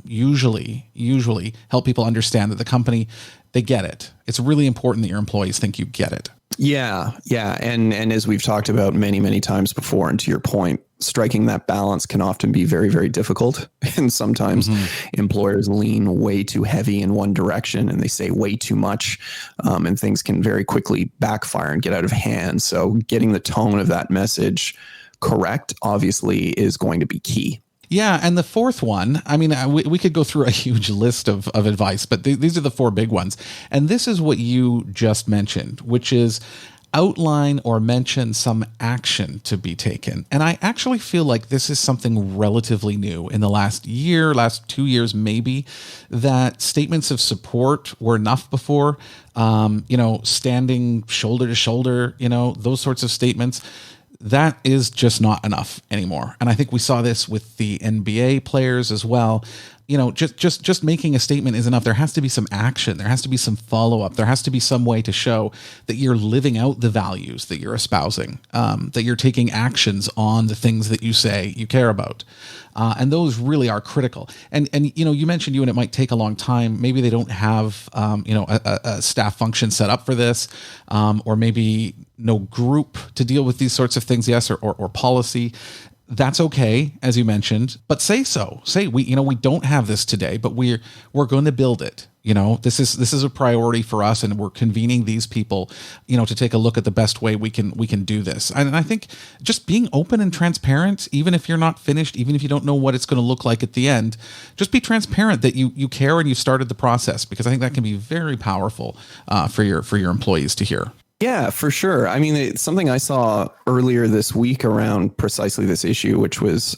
usually help people understand that the company, they get it. It's really important that your employees think you get it.
Yeah. And as we've talked about many, many times before, and to your point, striking that balance can often be very, very difficult. And sometimes employers lean way too heavy in one direction and they say way too much, and things can very quickly backfire and get out of hand. So getting the tone of that message correct, obviously, is going to be key.
Yeah. And the fourth one, I mean, we could go through a huge list of advice, but these are the four big ones. And this is what you just mentioned, which is outline or mention some action to be taken. And I actually feel like this is something relatively new in the last 2 years, maybe, that statements of support were enough before, standing shoulder to shoulder, those sorts of statements. That is just not enough anymore. And I think we saw this with the NBA players as well. Just making a statement is enough. There has to be some action. There has to be some follow-up. There has to be some way to show that you're living out the values that you're espousing, that you're taking actions on the things that you say you care about. And those really are critical. And you mentioned, Ewan, it might take a long time. Maybe they don't have, a staff function set up for this, or maybe no group to deal with these sorts of things. Yes. Or policy. That's okay, as you mentioned, but say we don't have this today, but we're going to build it. This is a priority for us, and we're convening these people, to take a look at the best way we can do this. And I think just being open and transparent, even if you're not finished, even if you don't know what it's going to look like at the end, just be transparent that you care and you started the process, because I think that can be very powerful for your employees to hear.
Yeah, for sure. I mean, it's something I saw earlier this week around precisely this issue, which was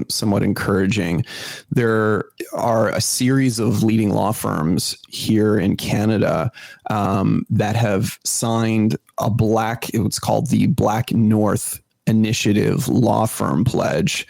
somewhat encouraging. There are a series of leading law firms here in Canada that have signed it's called the Black North Initiative Law Firm Pledge.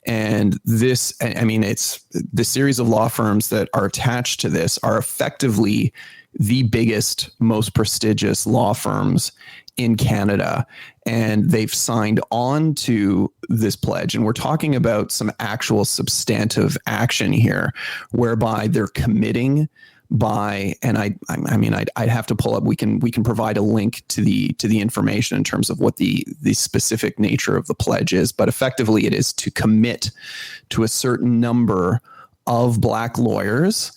And this, it's the series of law firms that are attached to this are effectively the biggest, most prestigious law firms in Canada. And they've signed on to this pledge. And we're talking about some actual substantive action here, whereby they're committing by, and I'd have to pull up, we can provide a link to the information in terms of what the specific nature of the pledge is. But effectively it is to commit to a certain number of Black lawyers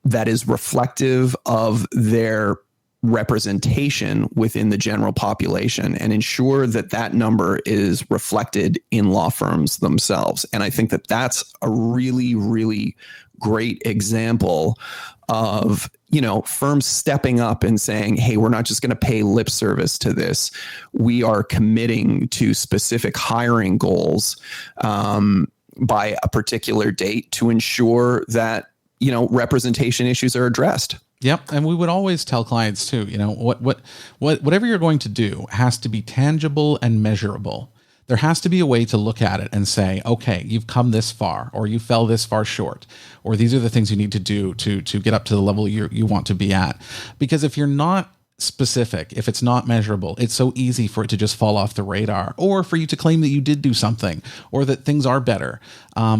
that is reflective of their representation within the general population, and ensure that number is reflected in law firms themselves. And I think that that's a really, really great example of, firms stepping up and saying, hey, we're not just going to pay lip service to this. We are committing to specific hiring goals by a particular date to ensure that representation issues are addressed.
Yep. And we would always tell clients too, whatever you're going to do has to be tangible and measurable. There has to be a way to look at it and say, okay, you've come this far, or you fell this far short, or these are the things you need to do to get up to the level you want to be at. Because if you're not specific, if it's not measurable, it's so easy for it to just fall off the radar, or for you to claim that you did do something, or that things are better,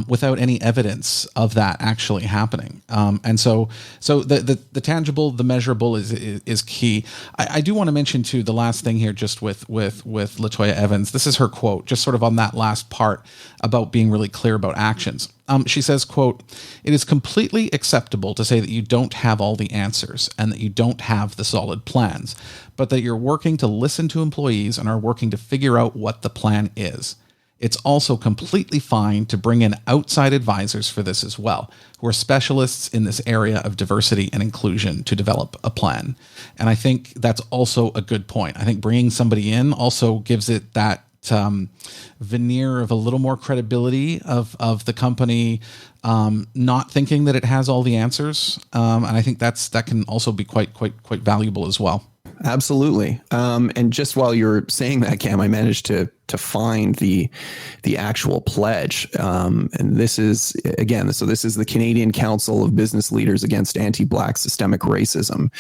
without any evidence of that actually happening. And so the tangible, the measurable is key. I do want to mention too, the last thing here, just with LaToya Evans. This is her quote, just sort of on that last part about being really clear about actions. She says, quote, "It is completely acceptable to say that you don't have all the answers and that you don't have the solid plans, but that you're working to listen to employees and are working to figure out what the plan is. It's also completely fine to bring in outside advisors for this as well, who are specialists in this area of diversity and inclusion to develop a plan." And I think that's also a good point. I think bringing somebody in also gives it that veneer of a little more credibility of the company not thinking that it has all the answers, and I think that can also be quite valuable as well.
Absolutely. And just while you're saying that, Cam, I managed to find the actual pledge. And this is, again, so this is the Canadian Council of Business Leaders Against Anti-Black Systemic Racism.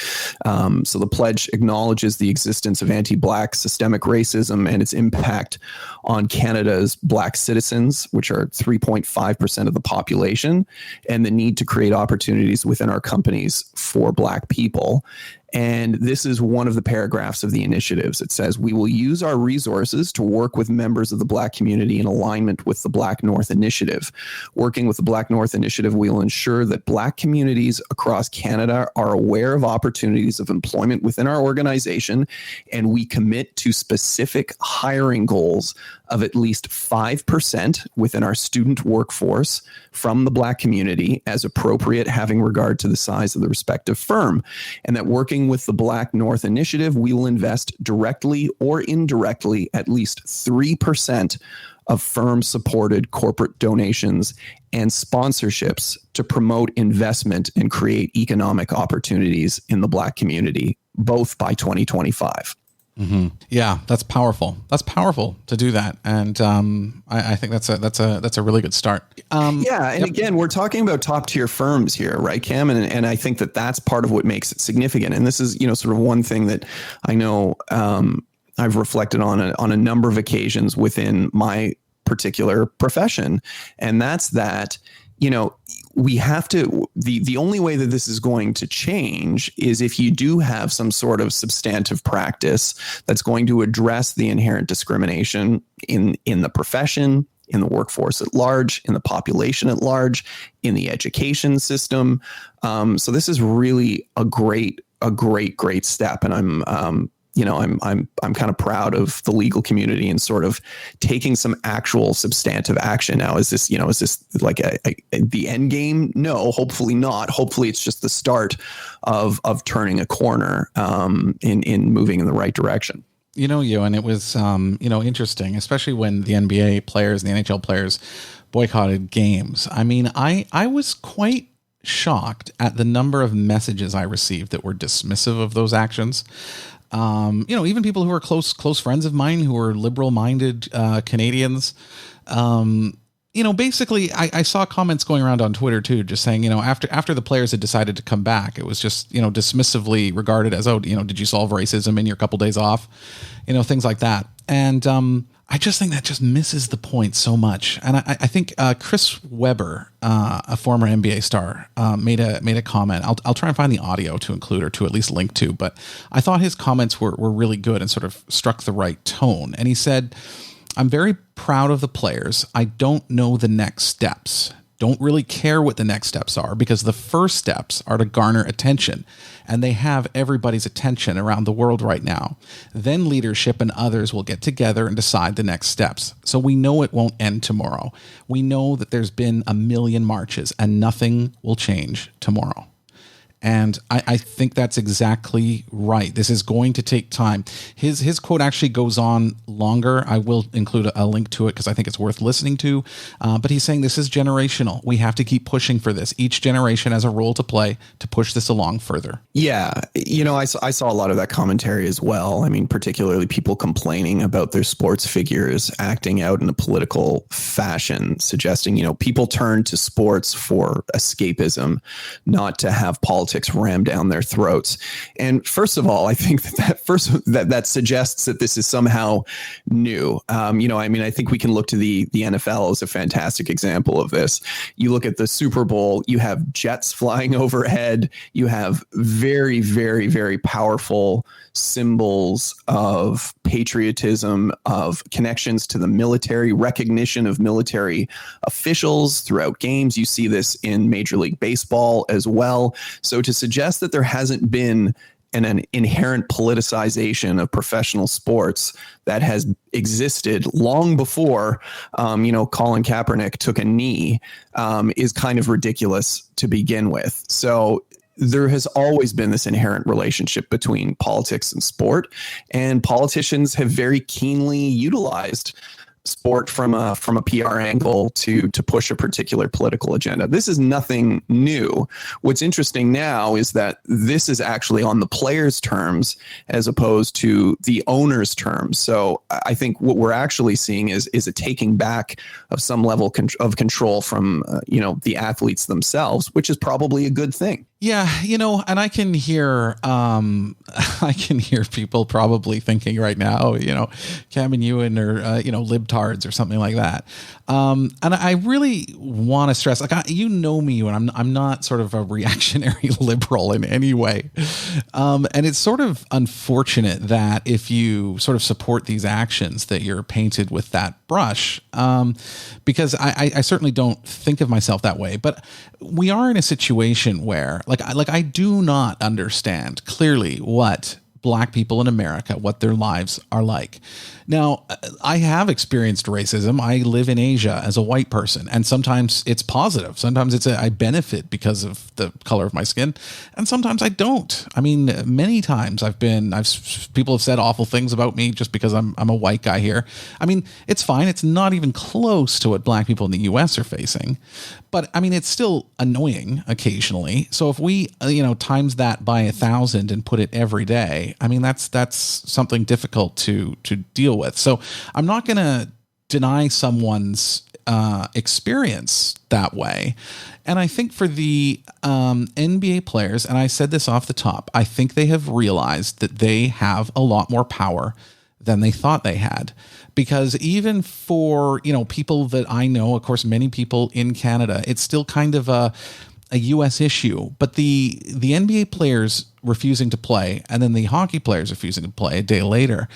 So the pledge acknowledges the existence of anti-Black systemic racism and its impact on Canada's Black citizens, which are 3.5% of the population, and the need to create opportunities within our companies for Black people. And this is one of the paragraphs of the initiatives. It says, "We will use our resources to work with members of the Black community in alignment with the Black North Initiative. Working with the Black North Initiative, we will ensure that Black communities across Canada are aware of opportunities of employment within our organization, and we commit to specific hiring goals of at least 5% within our student workforce from the Black community as appropriate, having regard to the size of the respective firm. And that working with the Black North Initiative, we will invest directly or indirectly at least 3% of firm-supported corporate donations and sponsorships to promote investment and create economic opportunities in the Black community, both by 2025.
Mm-hmm. Yeah, that's powerful. That's powerful to do that, and I think that's a really good start. Again, we're talking about top tier firms here, right, Cam? And I think that's part of what makes it significant. And this is, sort of one thing that I know I've reflected on a number of occasions within my particular profession, and that's that. We have to, the only way that this is going to change is if you do have some sort of substantive practice that's going to address the inherent discrimination in the profession, in the workforce at large, in the population at large, in the education system. So this is really a great step. And I'm kind of proud of the legal community and sort of taking some actual substantive action. Now, is this like the end game? No, hopefully not. Hopefully it's just the start of turning a corner in moving in the right direction. Ewan, it was, interesting, especially when the NBA players and the NHL players boycotted games. I mean, I was quite shocked at the number of messages I received that were dismissive of those actions. Even people who are close friends of mine who are liberal-minded Canadians. Basically, I saw comments going around on Twitter too, just saying, after the players had decided to come back, it was just, dismissively regarded as, did you solve racism in your couple days off? Things like that. And I just think that just misses the point so much. And I think Chris Webber, a former NBA star, made a comment. I'll try and find the audio to include or to at least link to, but I thought his comments were really good and sort of struck the right tone. And he said, "I'm very proud of the players. I don't know the next steps. Don't really care what the next steps are because the first steps are to garner attention, and they have everybody's attention around the world right now. Then leadership and others will get together and decide the next steps. So we know it won't end tomorrow. We know that there's been 1 million marches and nothing will change tomorrow." And I think that's exactly right. This is going to take time. His quote actually goes on longer. I will include a link to it because I think it's worth listening to. But he's saying this is generational. We have to keep pushing for this. Each generation has a role to play to push this along further.
Yeah. I saw a lot of that commentary as well. I mean, particularly people complaining about their sports figures acting out in a political fashion, suggesting, people turn to sports for escapism, not to have politics rammed down their throats. And first of all, I think that suggests that this is somehow new. I think we can look to the NFL as a fantastic example of this. You look at the Super Bowl, you have jets flying overhead, you have very, very, very powerful symbols of patriotism, of connections to the military, recognition of military officials throughout games. You see this in Major League Baseball as well. So to suggest that there hasn't been an inherent politicization of professional sports that has existed long before, Colin Kaepernick took a knee, is kind of ridiculous to begin with. So there has always been this inherent relationship between politics and sport, and politicians have very keenly utilized sport from a PR angle to push a particular political agenda. This is nothing new. What's interesting now is that this is actually on the players' terms as opposed to the owners' terms. So I think what we're actually seeing is a taking back of some level of control from the athletes themselves, which is probably a good thing.
Yeah, and I can hear people probably thinking right now, Cam and Ewan or libtards or something like that. And I really want to stress, me, and I'm not sort of a reactionary liberal in any way. And it's sort of unfortunate that if you sort of support these actions that you're painted with that brush, because I certainly don't think of myself that way. But we are in a situation where I do not understand clearly what Black people in America, what their lives are like. Now, I have experienced racism. I live in Asia as a white person, and sometimes it's positive. Sometimes I benefit because of the color of my skin, and sometimes I don't. I mean, many times people have said awful things about me just because I'm a white guy here. I mean, it's fine. It's not even close to what Black people in the U.S. are facing, but I mean, it's still annoying occasionally. So if we, times that by 1,000 and put it every day, I mean, that's something difficult to deal with. So I'm not going to deny someone's experience that way. And I think for the NBA players, and I said this off the top, I think they have realized that they have a lot more power than they thought they had. Because even for, people that I know, of course, many people in Canada, it's still kind of a U.S. issue. But the NBA players refusing to play, and then the hockey players refusing to play a day later,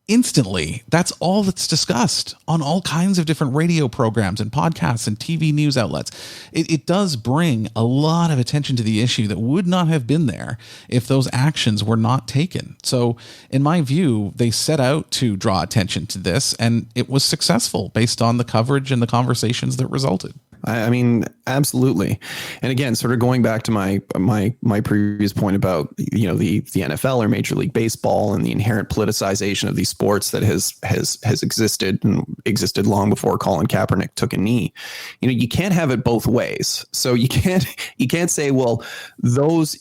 instantly, that's all that's discussed on all kinds of different radio programs and podcasts and TV news outlets. It does bring a lot of attention to the issue that would not have been there if those actions were not taken. So in my view, they set out to draw attention to this, and it was successful based on the coverage and the conversations that resulted.
I mean, absolutely. And again, sort of going back to my previous point about, the NFL or Major League Baseball and the inherent politicization of these sports that has existed and existed long before Colin Kaepernick took a knee. You can't have it both ways. So you can't say, well, those,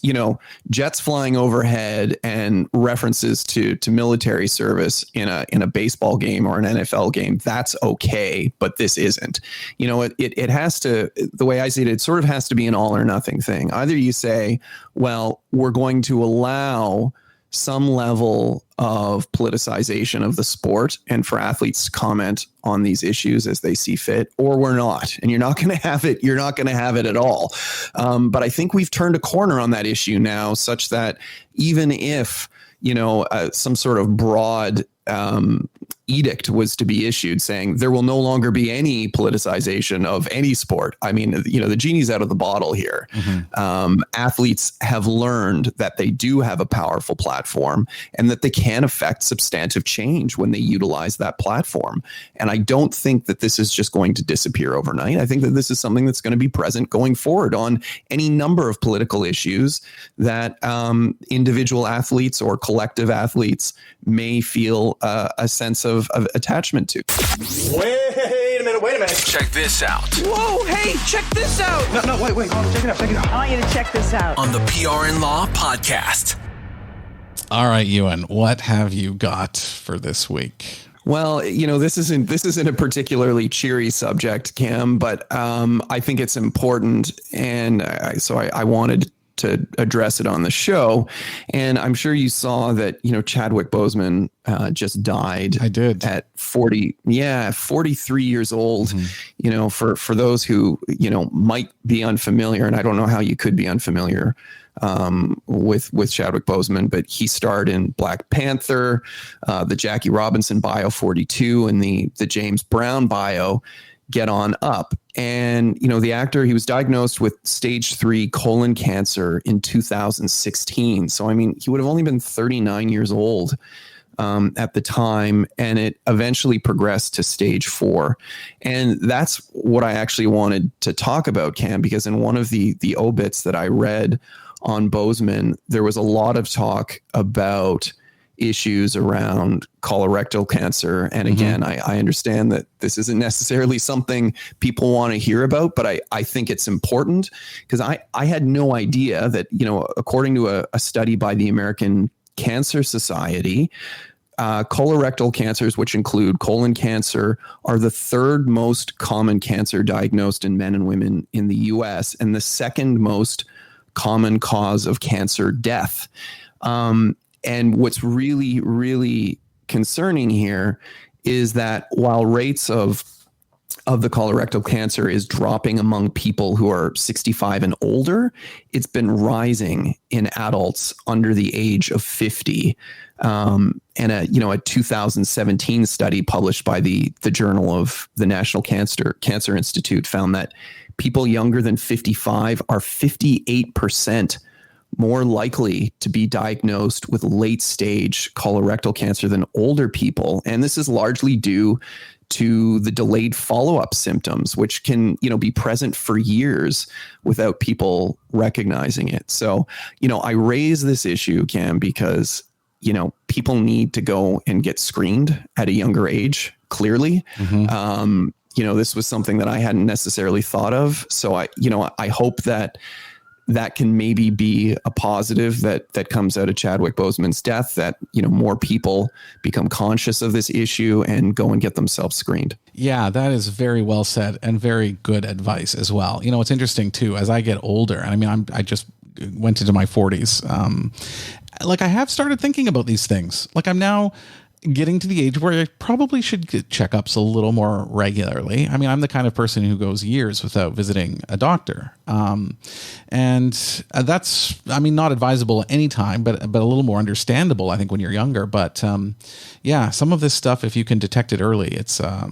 jets flying overhead and references to military service in a baseball game or an NFL game, that's okay, but this isn't. It has to, the way I see it, it sort of has to be an all or nothing thing. Either you say, well, we're going to allow some level of politicization of the sport and for athletes to comment on these issues as they see fit, or we're not. And you're not going to have it. You're not going to have it at all. But I think we've turned a corner on that issue now, such that even if, some sort of broad edict was to be issued saying there will no longer be any politicization of any sport. I mean, the genie's out of the bottle here. Athletes have learned that they do have a powerful platform and that they can affect substantive change when they utilize that platform. And I don't think that this is just going to disappear overnight. I think that this is something that's going to be present going forward on any number of political issues that individual athletes or collective athletes may feel a sense of attachment to.
Wait a minute.
Check this out.
Whoa, hey, check this out. No, wait, hold on, check it out.
I want you to check this out.
On the PR and Law podcast.
All right, Ewan, what have you got for this week?
Well, this isn't a particularly cheery subject, Cam, but I think it's important, and so I wanted to address it on the show. And I'm sure you saw that, Chadwick Boseman just died.
I did.
At 43 years old. For those who, might be unfamiliar, and I don't know how you could be unfamiliar with Chadwick Boseman, but he starred in Black Panther, the Jackie Robinson bio 42, and the James Brown bio Get On Up. And, the actor, he was diagnosed with stage 3 colon cancer in 2016. So, I mean, he would have only been 39 years old at the time, and it eventually progressed to stage 4. And that's what I actually wanted to talk about, Cam, because in one of the obits that I read on Boseman, there was a lot of talk about issues around colorectal cancer. And again, I understand that this isn't necessarily something people want to hear about, but I think it's important because I had no idea that, according to a study by the American Cancer Society, colorectal cancers, which include colon cancer, are the third most common cancer diagnosed in men and women in the US and the second most common cause of cancer death. And what's really, really concerning here is that while rates of the colorectal cancer is dropping among people who are 65 and older, it's been rising in adults under the age of 50. And a 2017 study published by the Journal of the National Cancer Institute found that people younger than 55 are 58% more likely to be diagnosed with late stage colorectal cancer than older people. And this is largely due to the delayed follow-up symptoms, which can, be present for years without people recognizing it. So, I raise this issue, Cam, because, people need to go and get screened at a younger age, clearly. This was something that I hadn't necessarily thought of. So I hope that can maybe be a positive that comes out of Chadwick Boseman's death, that, more people become conscious of this issue and go and get themselves screened.
Yeah, that is very well said and very good advice as well. It's interesting too, as I get older, and I mean, I just went into my 40s. I have started thinking about these things. I'm now getting to the age where I probably should get checkups a little more regularly. I mean, I'm the kind of person who goes years without visiting a doctor. And that's, not advisable anytime, but a little more understandable, I think, when you're younger. But yeah, some of this stuff, if you can detect it early, it's a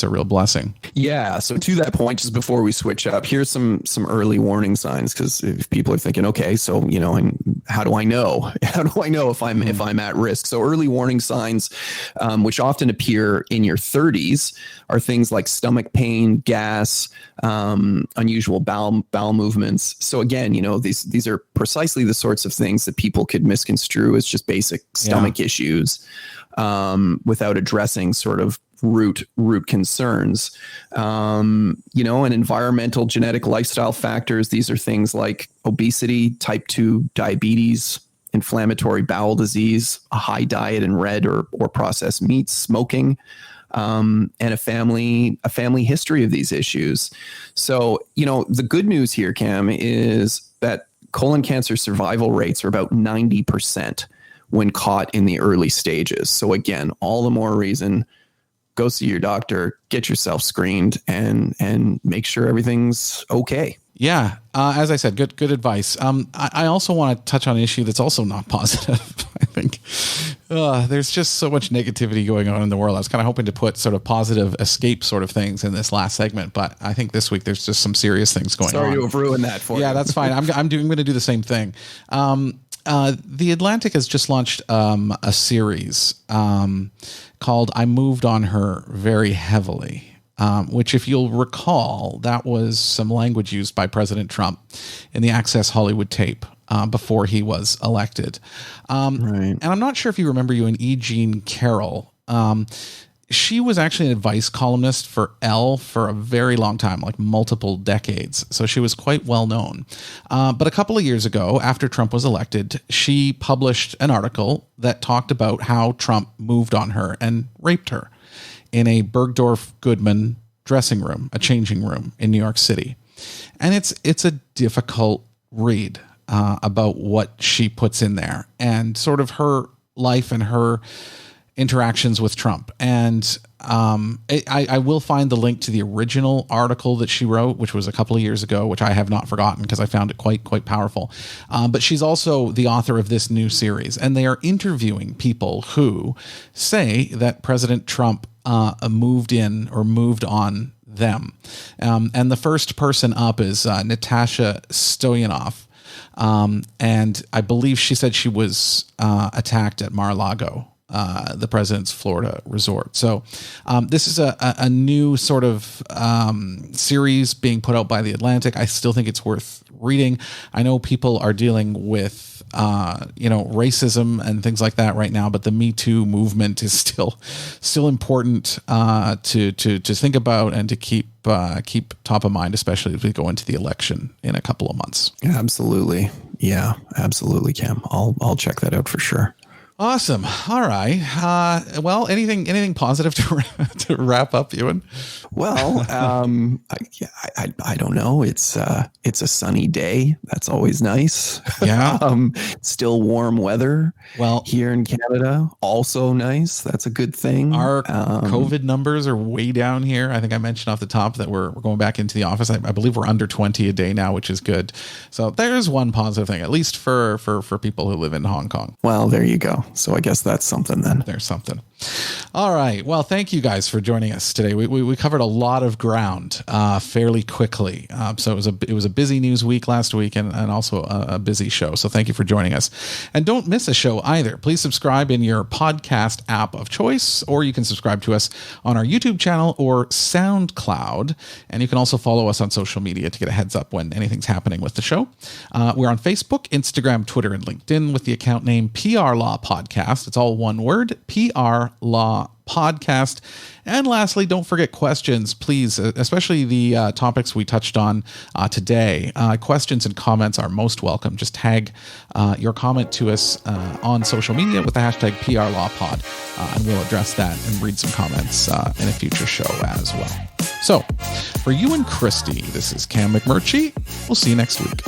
real blessing.
Yeah. So to that point, just before we switch up, here's some early warning signs, because if people are thinking, okay, so and how do I know? How do I know if I'm at risk? So early warning signs, which often appear in your 30s, are things like stomach pain, gas, unusual bowel movements. So again, these are precisely the sorts of things that people could misconstrue as just basic stomach issues, without addressing sort of root concerns. And environmental, genetic, lifestyle factors. These are things like obesity, type 2 diabetes, inflammatory bowel disease, a high diet in red or processed meats, smoking, and a family history of these issues. So, the good news here, Cam, is that colon cancer survival rates are about 90% when caught in the early stages. So again, all the more reason, go see your doctor, get yourself screened, and make sure everything's okay.
Yeah. As I said, good advice. I also want to touch on an issue that's also not positive, I think. There's just so much negativity going on in the world. I was kind of hoping to put sort of positive escape sort of things in this last segment, but I think this week there's just some serious things going on.
Sorry to have ruined that for you.
Yeah, that's fine. I'm going to do the same thing. The Atlantic has just launched a series called "I Moved on Her Very Heavily." Which, if you'll recall, that was some language used by President Trump in the Access Hollywood tape before he was elected. And I'm not sure if you remember Ewan, E. Jean Carrol. She was actually an advice columnist for Elle for a very long time, like multiple decades. So she was quite well known. But a couple of years ago, after Trump was elected, she published an article that talked about how Trump moved on her and raped her in a Bergdorf Goodman dressing room, a changing room in New York City. And it's a difficult read about what she puts in there and sort of her life and her interactions with Trump. And I will find the link to the original article that she wrote, which was a couple of years ago, which I have not forgotten because I found it quite powerful. But she's also the author of this new series, and they are interviewing people who say that President Trump moved in or moved on them. And the first person up is Natasha Stoyanov. And I believe she said she was attacked at Mar-a-Lago, the president's Florida resort. So this is a new sort of series being put out by The Atlantic. I still think it's worth reading. I know people are dealing with racism and things like that right now, but the Me Too movement is still important to think about and to keep top of mind, especially as we go into the election in a couple of months.
Absolutely. Yeah, absolutely, Cam. I'll check that out for sure.
Awesome. All right. Well, anything positive to wrap up, Ewan?
Well, I don't know. It's a sunny day. That's always nice.
Yeah.
Still warm weather.
Well,
here in Canada, also nice. That's a good thing.
Our COVID numbers are way down here. I think I mentioned off the top that we're going back into the office. I believe we're under 20 a day now, which is good. So there's one positive thing, at least for people who live in Hong Kong.
Well, there you go. So I guess that's something then.
There's something. All right. Well, thank you guys for joining us today. We covered a lot of ground fairly quickly. So it was a busy news week last week and also a busy show. So thank you for joining us. And don't miss a show either. Please subscribe in your podcast app of choice, or you can subscribe to us on our YouTube channel or SoundCloud. And you can also follow us on social media to get a heads up when anything's happening with the show. We're on Facebook, Instagram, Twitter, and LinkedIn with the account name PR Law Podcast. It's all one word, PR Law Podcast. And lastly, don't forget questions, please, especially the topics we touched on today. Questions and comments are most welcome. Just tag your comment to us on social media with the hashtag PRLawPod, and we'll address that and read some comments in a future show as well. So, for you and Christy, this is Cam McMurchie. We'll see you next week.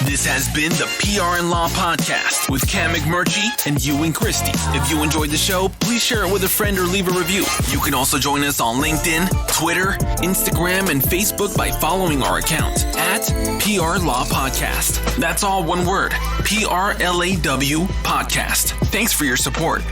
This has been the PR and Law Podcast with Cam McMurchie and Ewan Christie. If you enjoyed the show, please share it with a friend or leave a review. You can also join us on LinkedIn, Twitter, Instagram, and Facebook by following our account at PR Law Podcast. That's all one word, PRLAW Podcast. Thanks for your support.